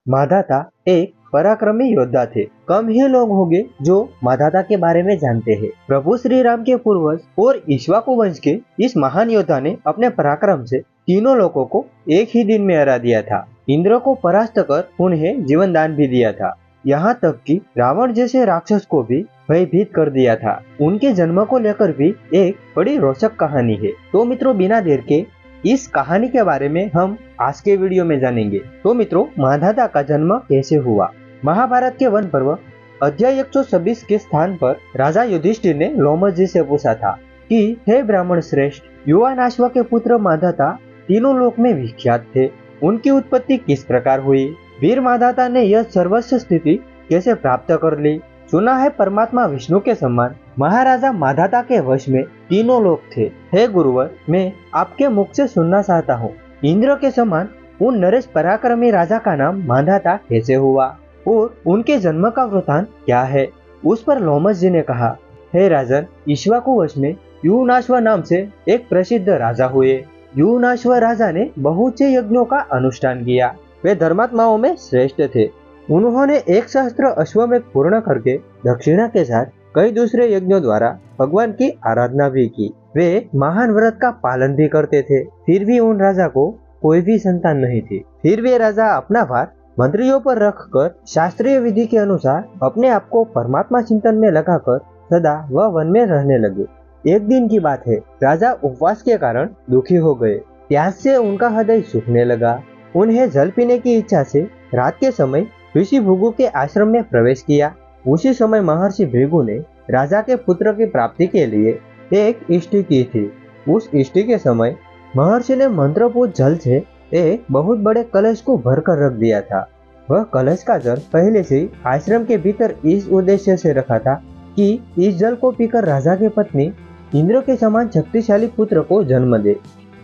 माधाता एक पराक्रमी योद्धा थे। कम ही लोग होंगे जो माधाता के बारे में जानते हैं। प्रभु श्री राम के पूर्वज और इक्ष्वाकु वंश के इस महान योद्धा ने अपने पराक्रम से तीनों लोगों को एक ही दिन में हरा दिया था। इंद्र को परास्त कर उन्हें जीवन दान भी दिया था। यहाँ तक कि रावण जैसे राक्षस को भी भयभीत कर दिया था। उनके जन्म को लेकर भी एक बड़ी रोचक कहानी है। तो मित्रों, बिना देर के इस कहानी के बारे में हम आज के वीडियो में जानेंगे। तो मित्रों, माधाता का जन्म कैसे हुआ। महाभारत के वन पर्व अध्याय 126 के स्थान पर राजा युधिष्ठिर ने लोमस जी से पूछा था कि हे ब्राह्मण श्रेष्ठ, युवानाश्व के पुत्र माधाता तीनों लोक में विख्यात थे। उनकी उत्पत्ति किस प्रकार हुई। वीर माधाता ने यह सर्वस्व स्थिति कैसे प्राप्त कर ली। सुना है परमात्मा विष्णु के समान महाराजा माधाता के वश में तीनों लोग थे। हे गुरुवर, मैं आपके मुख से सुनना चाहता हूँ, इंद्र के समान उन नरेश पराक्रमी राजा का नाम माधाता कैसे हुआ और उनके जन्म का वृतांत क्या है। उस पर लोमस जी ने कहा, हे राजन, इक्ष्वाकु वंश में युवनाश्व नाम से एक प्रसिद्ध राजा हुए। युवनाश्व राजा ने बहुत से यज्ञों का अनुष्ठान किया। वे धर्मात्माओं में श्रेष्ठ थे। उन्होंने 1 सहस्त्र अश्वमेध पूर्ण करके दक्षिणा के साथ कई दूसरे यज्ञों द्वारा भगवान की आराधना भी की। वे महान व्रत का पालन भी करते थे। फिर भी उन राजा को कोई भी संतान नहीं थी। फिर वे राजा अपना भार मंत्रियों पर रखकर शास्त्रीय विधि के अनुसार अपने आप को परमात्मा चिंतन में लगाकर सदा वह वन में रहने लगे। एक दिन की बात है, राजा उपवास के कारण दुखी हो गए। प्यास से उनका हृदय सूखने लगा। उन्हें जल पीने की इच्छा से रात के समय ऋषि भृगु के आश्रम में प्रवेश किया। उसी समय महर्षि भृगु ने राजा के पुत्र की प्राप्ति के लिए एक इष्टि की थी। उस इष्टि के समय महर्षि ने मंत्रपूत जल से एक बहुत बड़े कलश को भरकर रख दिया था। वह कलश का जल पहले से आश्रम के भीतर इस उद्देश्य से रखा था कि इस जल को पीकर राजा की पत्नी इंद्र के समान शक्तिशाली पुत्र को जन्म दे।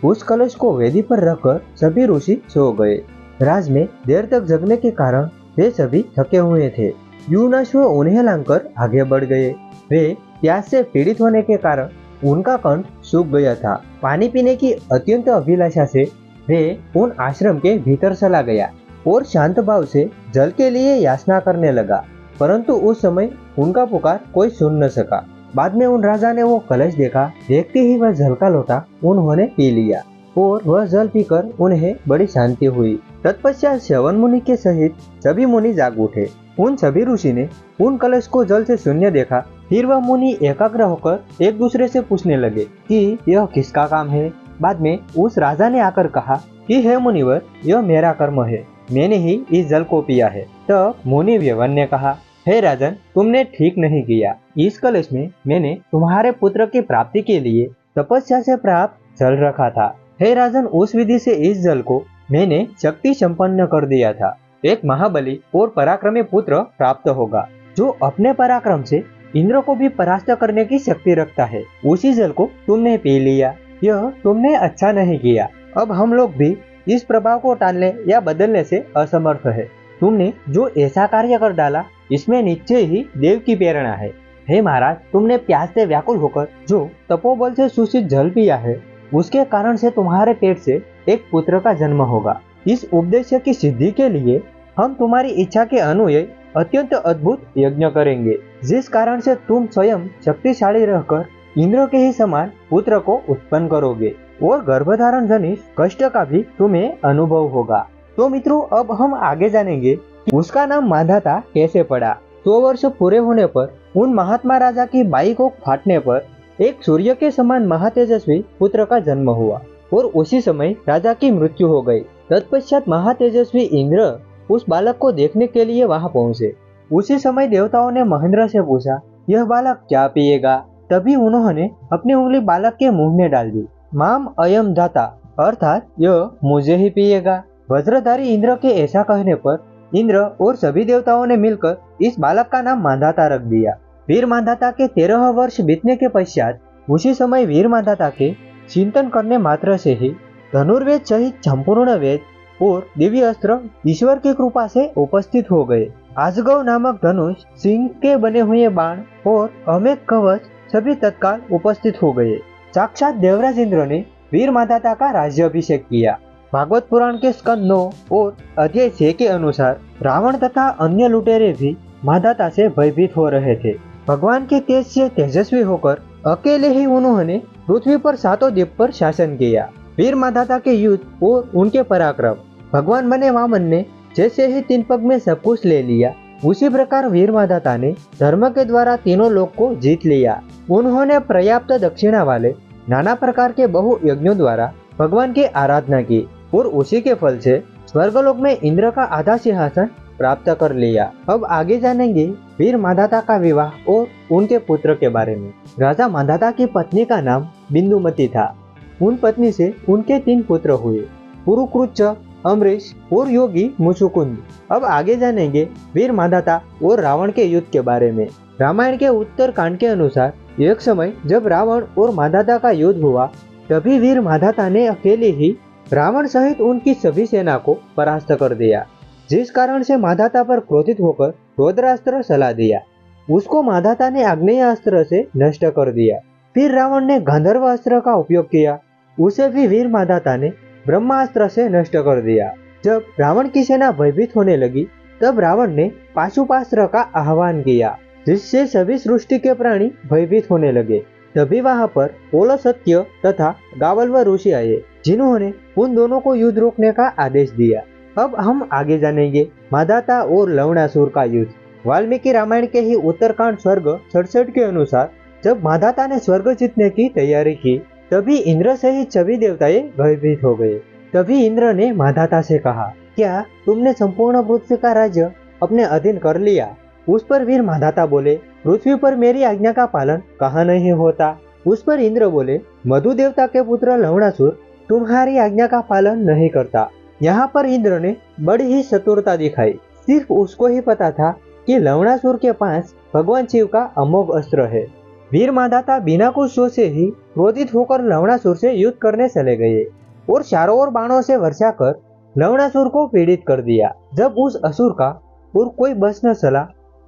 उस कलश को वेदी पर रखकर सभी ऋषि सो गए। राज में देर तक जगने के कारण वे सभी थके हुए थे। युवनाश्व उन्हें लांघकर आगे बढ़ गए। वे प्यास से पीड़ित होने के कारण उनका कंठ सूख गया था। पानी पीने की अत्यंत अभिलाषा से वे उन आश्रम के भीतर चला गया और शांत भाव से जल के लिए याचना करने लगा, परंतु उस समय उनका पुकार कोई सुन न सका। बाद में उन राजा ने वो कलश देखा। देखते ही वह जल का लोटा उन्होंने पी लिया और वह जल पीकर उन्हें बड़ी शांति हुई। तत्पश्चात श्रवण मुनि के सहित सभी मुनि जाग उठे। उन सभी ऋषि ने उन कलश को जल से शून्य देखा। फिर वह मुनि एकाग्र होकर एक दूसरे से पूछने लगे कि यह किसका काम है। बाद में उस राजा ने आकर कहा कि हे मुनिवर, यह मेरा कर्म है, मैंने ही इस जल को पिया है। तब मुनि व्यवन ने कहा, हे राजन, तुमने ठीक नहीं किया। इस कलश में मैंने तुम्हारे पुत्र की प्राप्ति के लिए तपस्या से प्राप्त जल रखा था। हे राजन, उस विधि से इस जल को मैंने शक्ति संपन्न कर दिया था। एक महाबली और पराक्रमी पुत्र प्राप्त होगा जो अपने पराक्रम से इंद्र को भी परास्त करने की शक्ति रखता है। उसी जल को तुमने पी लिया। यह तुमने अच्छा नहीं किया। अब हम लोग भी इस प्रभाव को टालने या बदलने से असमर्थ है। तुमने जो ऐसा कार्य कर डाला, इसमें निश्चय ही देव की प्रेरणा है। हे महाराज, तुमने प्यास से व्याकुल होकर जो तपोबल से सूषित जल पिया है, उसके कारण से तुम्हारे पेट से एक पुत्र का जन्म होगा। इस उद्देश्य की सिद्धि के लिए हम तुम्हारी इच्छा के अनुयायी अत्यंत अद्भुत यज्ञ करेंगे, जिस कारण से तुम स्वयं शक्तिशाली रहकर इंद्र के ही समान पुत्र को उत्पन्न करोगे और गर्भधारण जनित कष्ट का भी तुम्हें अनुभव होगा। तो मित्रों, अब हम आगे जानेंगे कि उसका नाम माधाता कैसे पड़ा। 100 वर्ष पूरे होने पर उन महात्मा राजा की बाई को फाटने पर एक सूर्य के समान महातेजस्वी पुत्र का जन्म हुआ और उसी समय राजा की मृत्यु हो गई। तत्पश्चात महातेजस्वी इंद्र उस बालक को देखने के लिए वहां पहुंचे। उसी समय देवताओं ने महेंद्र से पूछा, यह बालक क्या पिएगा। तभी उन्होंने अपनी उंगली बालक के मुंह में डाल दी। माम अयम दाता, अर्थात यह मुझे ही पिएगा। वज्रधारी इंद्र के ऐसा कहने पर इंद्र और सभी देवताओं ने मिलकर इस बालक का नाम माधाता रख दिया। वीर माधाता के 13 वर्ष बीतने के पश्चात उसी समय वीर माधाता के चिंतन करने मात्र से ही धनुर्वेद सहित संपूर्ण वेद और दिव्य अस्त्र ईश्वर की कृपा से उपस्थित हो गए। आजगव नामक धनुष, सिंह के बने हुए बाण और अमेक कवच सभी तत्काल उपस्थित हो गए। साक्षात देवराज इंद्र ने वीर माधाता का राज्याभिषेक किया। भागवत पुराण के स्कंद 9 और अध्याय 6 के अनुसार रावण तथा अन्य लुटेरे भी माधाता से भयभीत हो रहे थे। भगवान के तेज से तेजस्वी होकर अकेले ही उन्होंने पृथ्वी पर 7 द्वीप पर शासन किया। वीर माधाता के युद्ध और उनके पराक्रम। भगवान बने वामन ने जैसे ही 3 पग में सब कुछ ले लिया, उसी प्रकार वीर माधाता ने धर्म के द्वारा तीनों लोक को जीत लिया। उन्होंने पर्याप्त दक्षिणा वाले नाना प्रकार के बहु यज्ञों द्वारा भगवान की आराधना की और उसी के फल से स्वर्गलोक में इंद्र का आधा सिंहासन प्राप्त कर लिया। अब आगे जानेंगे वीर माधाता का विवाह और उनके पुत्र के बारे में। राजा माधाता की पत्नी का नाम बिंदुमती था। उन पत्नी से उनके 3 पुत्र हुए, पुरुकृच, अमरीश और योगी मुचुकुंद। अब आगे जानेंगे वीर माधाता और रावण के युद्ध के बारे में। रामायण के उत्तर कांड के अनुसार एक समय जब रावण और माधाता का युद्ध हुआ, तभी वीर माधाता ने अकेले ही रावण सहित उनकी सभी सेना को परास्त कर दिया, जिस कारण से माधाता पर क्रोधित होकर रौद्रास्त्र चला दिया। उसको माधाता ने आग्नेय अस्त्र से नष्ट कर दिया। फिर रावण ने गंधर्व अस्त्र का उपयोग किया, उसे भी वीर माधाता ने ब्रह्मास्त्र से नष्ट कर दिया। जब रावण की सेना भयभीत होने लगी, तब रावण ने पाशुपास्त्र का आह्वान किया, जिससे सभी सृष्टि के प्राणी भयभीत होने लगे। तभी वहां पर ओलसत्य तथा गावल्व ऋषि आए, जिन्होंने उन दोनों को युद्ध रोकने का आदेश दिया। अब हम आगे जानेंगे माधाता और लवणासुर का युद्ध। वाल्मीकि रामायण के ही उत्तरकांड स्वर्ग 67 के अनुसार जब माधाता ने स्वर्ग जीतने की तैयारी की, तभी इंद्र सहित सभी देवताएं भयभीत हो गए। तभी इंद्र ने माधाता से कहा, क्या तुमने संपूर्ण पृथ्वी का राज्य अपने अधीन कर लिया? उस पर वीर माधाता बोले, पृथ्वी पर मेरी आज्ञा का पालन कहाँ नहीं होता। उस पर इंद्र बोले, मधु देवता के पुत्र लवणासुर तुम्हारी आज्ञा का पालन नहीं करता। यहाँ पर इंद्र ने बड़ी ही चतुरता दिखाई। सिर्फ उसको ही पता था कि लवणासुर के पास भगवान शिव का अमोघ अस्त्र है। वीर माधाता बिना कुछ सोचे ही क्रोधित होकर लवणासुर से युद्ध करने चले गए और चारों ओर बाणों से वर्षा कर लवणासुर को पीड़ित कर दिया। जब उस असुर का और कोई बच न चला,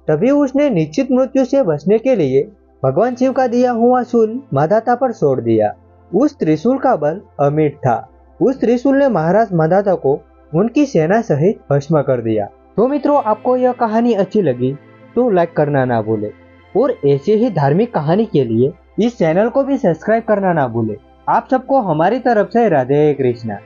तभी उसने निश्चित मृत्यु से बचने के लिए भगवान शिव का दिया हुआ शूल माधाता पर छोड़ दिया। उस त्रिशूल का बल अमिट था। उस त्रिशूल ने महाराज माधाता को उनकी सेना सहित भस्म कर दिया। तो मित्रों, आपको यह कहानी अच्छी लगी तो लाइक करना ना भूले और ऐसी ही धार्मिक कहानी के लिए इस चैनल को भी सब्सक्राइब करना ना भूले। आप सबको हमारी तरफ से राधे कृष्णा।